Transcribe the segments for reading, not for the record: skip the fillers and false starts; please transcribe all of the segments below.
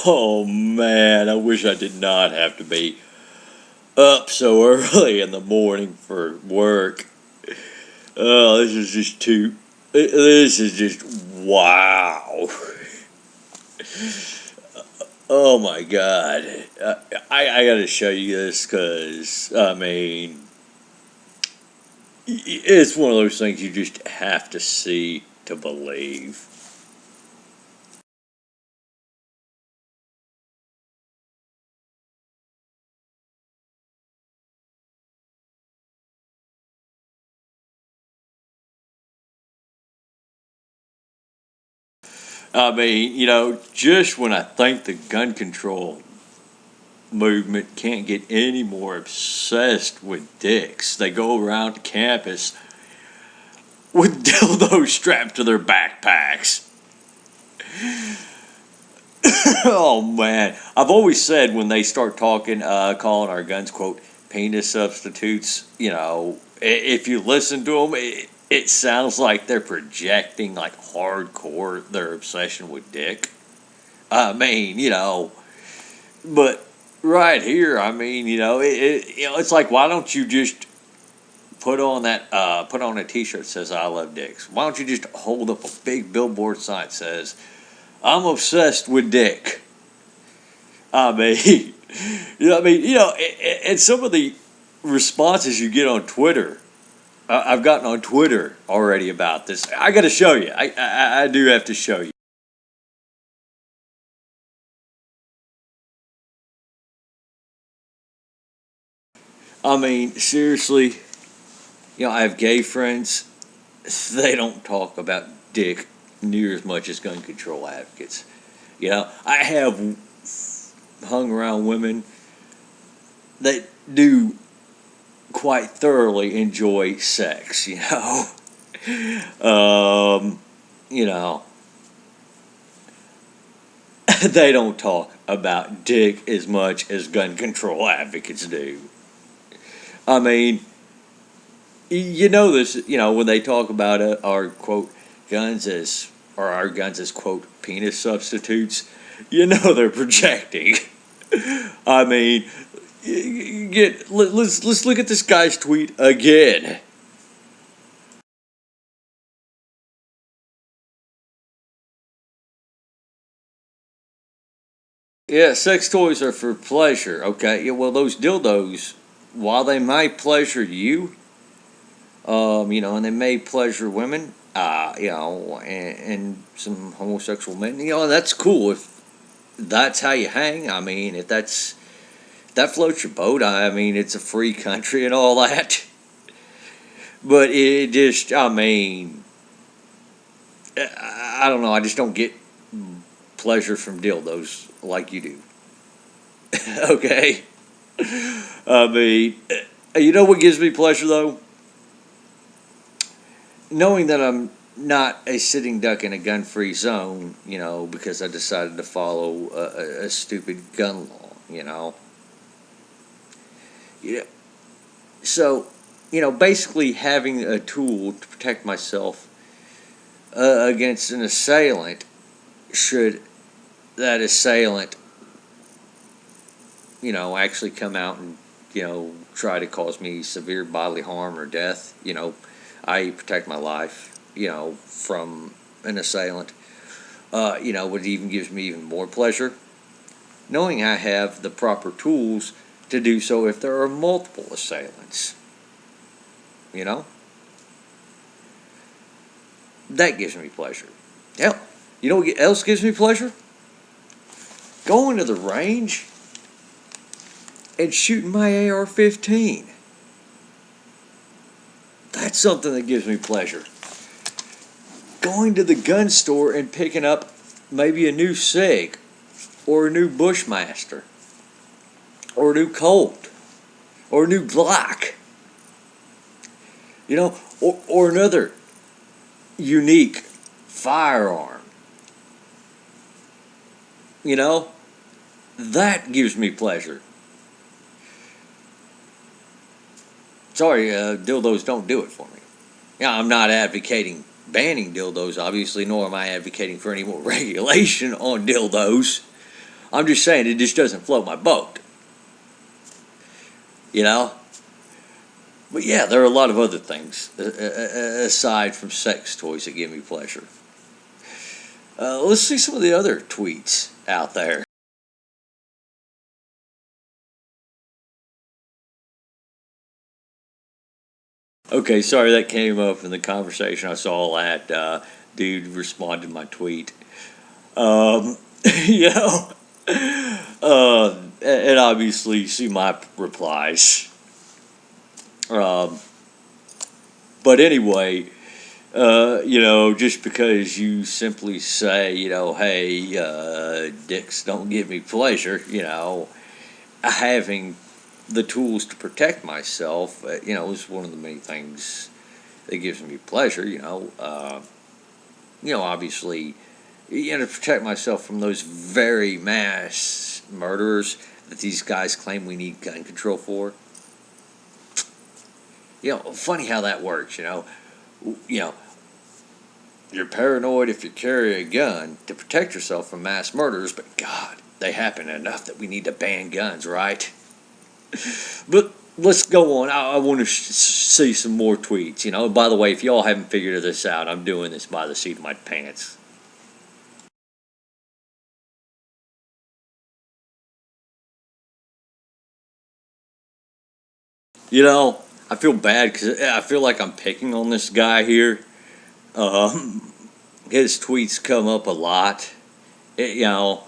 Oh man, I wish I did not have to be up so early in the morning for work. Oh, this is just too. This is just wow. Oh my god. I gotta show you this because, I mean, it's one of those things you just have to see to believe. I mean, just when I think the gun control movement can't get any more obsessed with dicks, they go around campus with dildos strapped to their backpacks. Oh man, I've always said when they start talking, calling our guns quote penis substitutes, if you listen to them, it sounds like they're projecting like hardcore their obsession with dick. I mean, but right here, I mean, it's like, why don't you just put on a T-shirt that says "I love dicks"? Why don't you just hold up a big billboard sign that says "I'm obsessed with dick"? I mean, and some of the responses you get on Twitter, I've gotten on Twitter already about this. I got to show you. I do have to show you. I mean, seriously, I have gay friends. They don't talk about dick near as much as gun control advocates. I have hung around women that do quite thoroughly enjoy sex, um, you know, they don't talk about dick as much as gun control advocates do. I mean, you know this, when they talk about our quote guns as or our guns as quote penis substitutes, they're projecting. I mean, let's look at this guy's tweet again. Yeah, sex toys are for pleasure. Okay, yeah, well those dildos, while they might pleasure you, and they may pleasure women, and some homosexual men, that's cool if that's how you hang. I mean, if that floats your boat, I mean, it's a free country and all that. But it just, I mean, I don't know. I just don't get pleasure from dildos like you do. Okay? I mean, you know what gives me pleasure though? Knowing that I'm not a sitting duck in a gun free zone, because I decided to follow a stupid gun law, Yeah. So, basically having a tool to protect myself against an assailant should that assailant, actually come out and, try to cause me severe bodily harm or death, I protect my life, from an assailant, what even gives me even more pleasure, knowing I have the proper tools to do so if there are multiple assailants, you know, that gives me pleasure. Hell, you know what else gives me pleasure? Going to the range and shooting my AR-15. That's something that gives me pleasure. Going to the gun store and picking up maybe a new SIG or a new Bushmaster or a new Colt or a new Glock, or another unique firearm, you know, that gives me pleasure. Sorry, dildos don't do it for me. Yeah, I'm not advocating banning dildos, obviously, nor am I advocating for any more regulation on dildos. I'm just saying it just doesn't float my boat. You know? But yeah, there are a lot of other things aside from sex toys that give me pleasure. Let's see some of the other tweets out there. Okay, sorry that came up in the conversation. I saw that dude responded to my tweet. Um, you know, and obviously you see my replies. Um, but anyway, just because you simply say, hey, dicks don't give me pleasure, having the tools to protect myself, is one of the many things that gives me pleasure, obviously, to protect myself from those very mass murderers that these guys claim we need gun control for. Funny how that works, you know, you're paranoid if you carry a gun to protect yourself from mass murders, but God, they happen enough that we need to ban guns, right? But let's go on. I want to see some more tweets. By the way, if y'all haven't figured this out, I'm doing this by the seat of my pants. I feel bad because I feel like I'm picking on this guy here. Um, his tweets come up a lot, it, you know,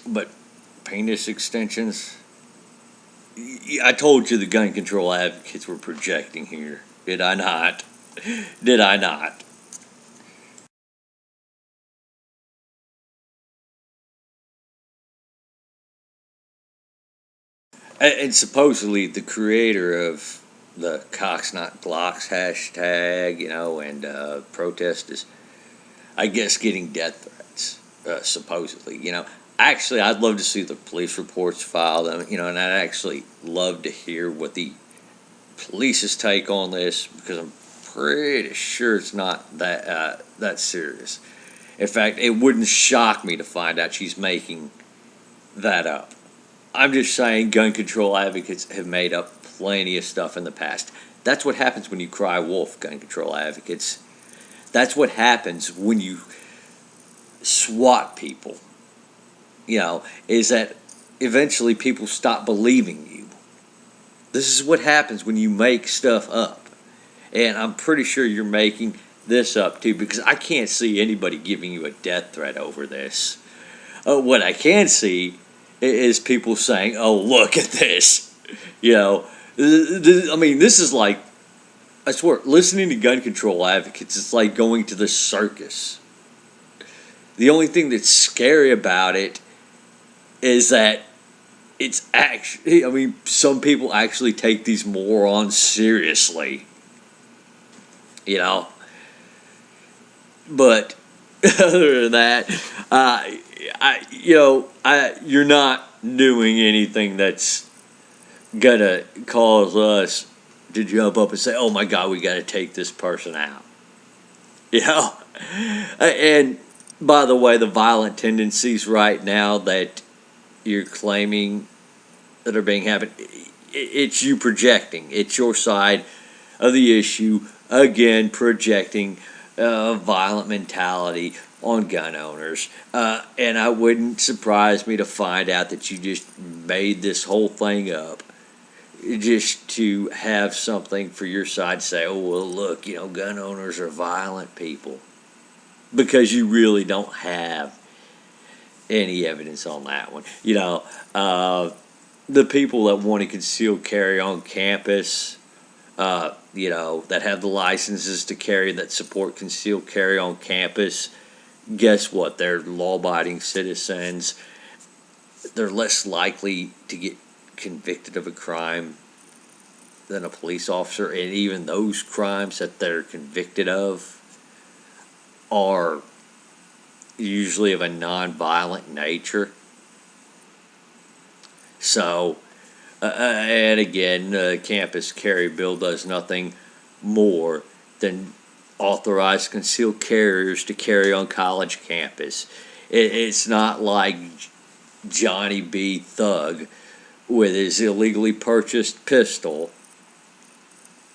but penis extensions. I told you the gun control advocates were projecting here. Did I not? Did I not? And supposedly the creator of the Cox Not Glocks hashtag, and protest is, I guess, getting death threats, supposedly. Actually, I'd love to see the police reports filed, and I'd actually love to hear what the police's take on this because I'm pretty sure it's not that serious. In fact, it wouldn't shock me to find out she's making that up. I'm just saying gun control advocates have made up plenty of stuff in the past. That's what happens when you cry wolf, gun control advocates. That's what happens when you swat people, is that eventually people stop believing you. This is what happens when you make stuff up. And I'm pretty sure you're making this up too because I can't see anybody giving you a death threat over this. What I can see is people saying, "Oh, look at this." This is like, I swear, listening to gun control advocates, it's like going to the circus. The only thing that's scary about it is that it's actually, some people actually take these morons seriously, you know. But other than that, you're not doing anything that's gonna cause us to jump up and say, "Oh my God, we got to take this person out." You know, and by the way, the violent tendencies right now that you're claiming that are being happened, it's you projecting. It's your side of the issue again, projecting violent mentality on gun owners. And I wouldn't surprise me to find out that you just made this whole thing up just to have something for your side to say, oh, well, look, gun owners are violent people. Because you really don't have any evidence on that one. The people that want to conceal carry on campus, that have the licenses to carry that support concealed carry on campus, guess what? They're law-abiding citizens. They're less likely to get convicted of a crime than a police officer, and even those crimes that they're convicted of are usually of a non-violent nature. So, and again, the campus carry bill does nothing more than authorize concealed carriers to carry on college campus. It's not like Johnny B. Thug with his illegally purchased pistol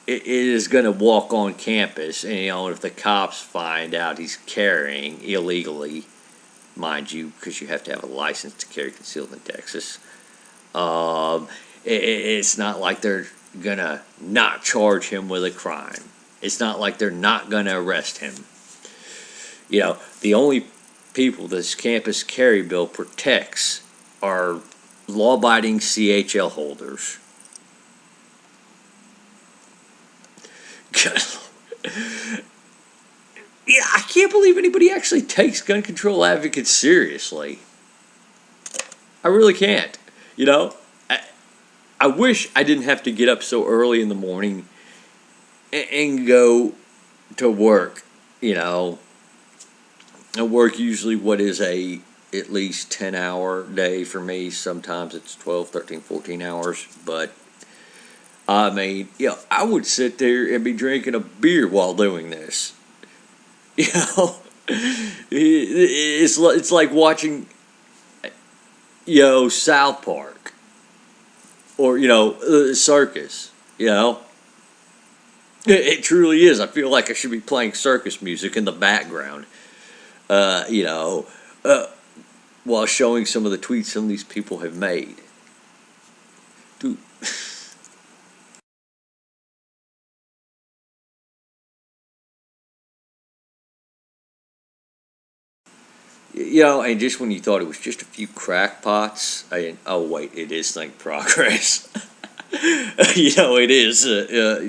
it is going to walk on campus, and if the cops find out he's carrying illegally, mind you, because you have to have a license to carry concealed in Texas, it's not like they're going to not charge him with a crime. It's not like they're not going to arrest him. The only people this campus carry bill protects are law-abiding CHL holders. Yeah, I can't believe anybody actually takes gun control advocates seriously. I really can't. I wish I didn't have to get up so early in the morning and go to work. I work usually what is a at least 10-hour day for me. Sometimes it's 12, 13, 14 hours. But, I mean, I would sit there and be drinking a beer while doing this. It's like watching, South Park or, circus, It truly is. I feel like I should be playing circus music in the background, uh, you know, uh, while showing some of the tweets some of these people have made. Dude. And just when you thought it was just a few crackpots, oh wait, it is Think Progress. It is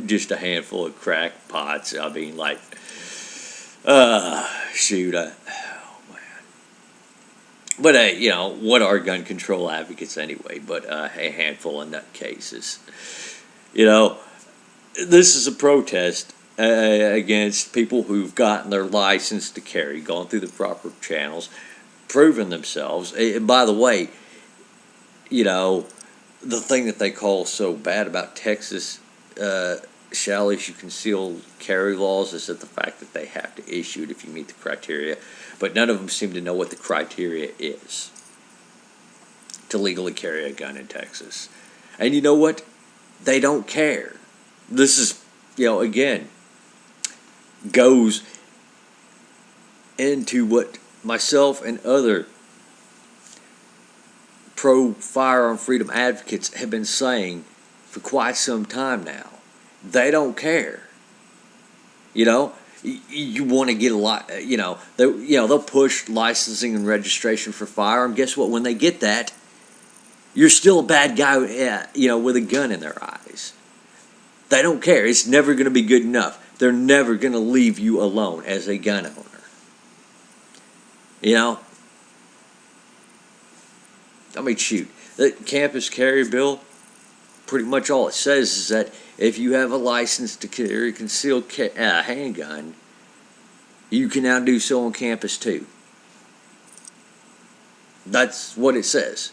just a handful of crackpots. I mean, like, shoot, oh man. But what are gun control advocates anyway? But a handful of nutcases. You know, this is a protest against people who've gotten their license to carry, gone through the proper channels, proven themselves. And by the way, you know, the thing that they call so bad about Texas shall issue concealed carry laws is that the fact that they have to issue it if you meet the criteria, but none of them seem to know what the criteria is to legally carry a gun in Texas. And you know what? They don't care. This is, again, goes into what myself and other pro firearm freedom advocates have been saying for quite some time now. They don't care. You want to get a lot. They'll push licensing and registration for firearm. Guess what? When they get that, you're still a bad guy. With a gun in their eyes. They don't care. It's never going to be good enough. They're never going to leave you alone as a gun owner. I mean, shoot. The campus carry bill, pretty much all it says is that if you have a license to carry a concealed handgun, you can now do so on campus too. That's what it says.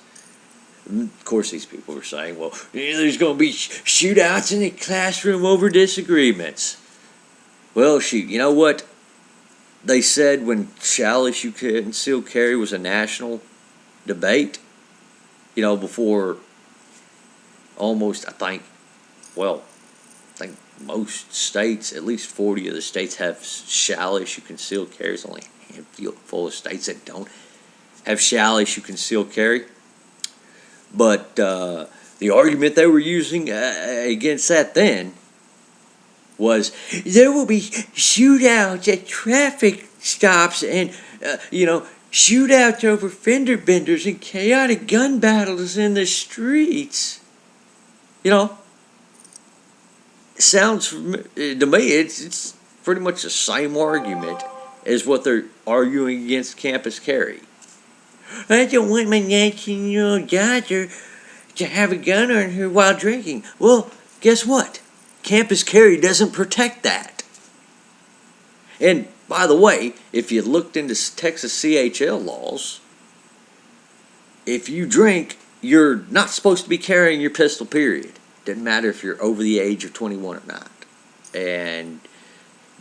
Of course, these people are saying, well, there's going to be shootouts in the classroom over disagreements. Well, shoot, you know what? They said when shall issue concealed carry was a national debate, before almost, I think most states, at least 40 of the states have shall issue concealed carry. There's only a handful of states that don't have shall issue concealed carry. But the argument they were using against that then was there will be shootouts at traffic stops and, shootouts over fender benders and chaotic gun battles in the streets. Sounds to me it's pretty much the same argument as what they're arguing against campus carry. I don't want my 19-year-old daughter to have a gun on her while drinking. Well, guess what? Campus carry doesn't protect that. And by the way, if you looked into Texas CHL laws, if you drink, you're not supposed to be carrying your pistol, period. Doesn't matter if you're over the age of 21 or not. And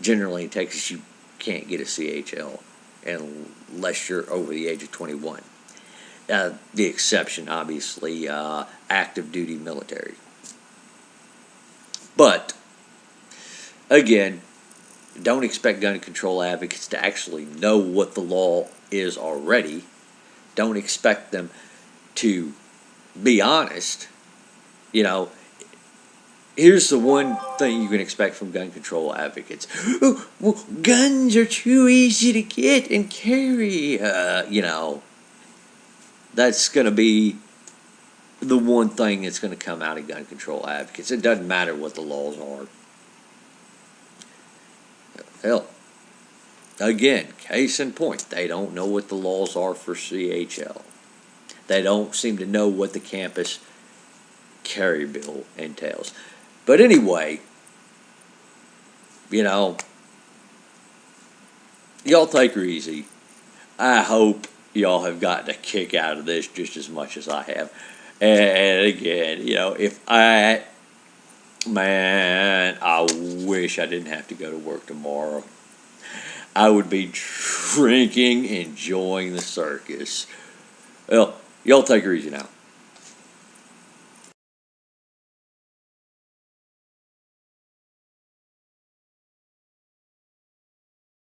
generally in Texas, you can't get a CHL unless you're over the age of 21. The exception, obviously, active duty military. But again, don't expect gun control advocates to actually know what the law is already. Don't expect them to be honest. You know, here's the one thing you can expect from gun control advocates. Oh, well, guns are too easy to get and carry. That's going to be the one thing that's going to come out of gun control advocates. It doesn't matter what the laws are. Hell, again, case in point, they don't know what the laws are for CHL. They don't seem to know what the campus carry bill entails. But anyway, you know, y'all take her easy. I hope y'all have gotten a kick out of this just as much as I have. And again, if man, I wish I didn't have to go to work tomorrow. I would be drinking, enjoying the circus. Well, y'all take her easy now.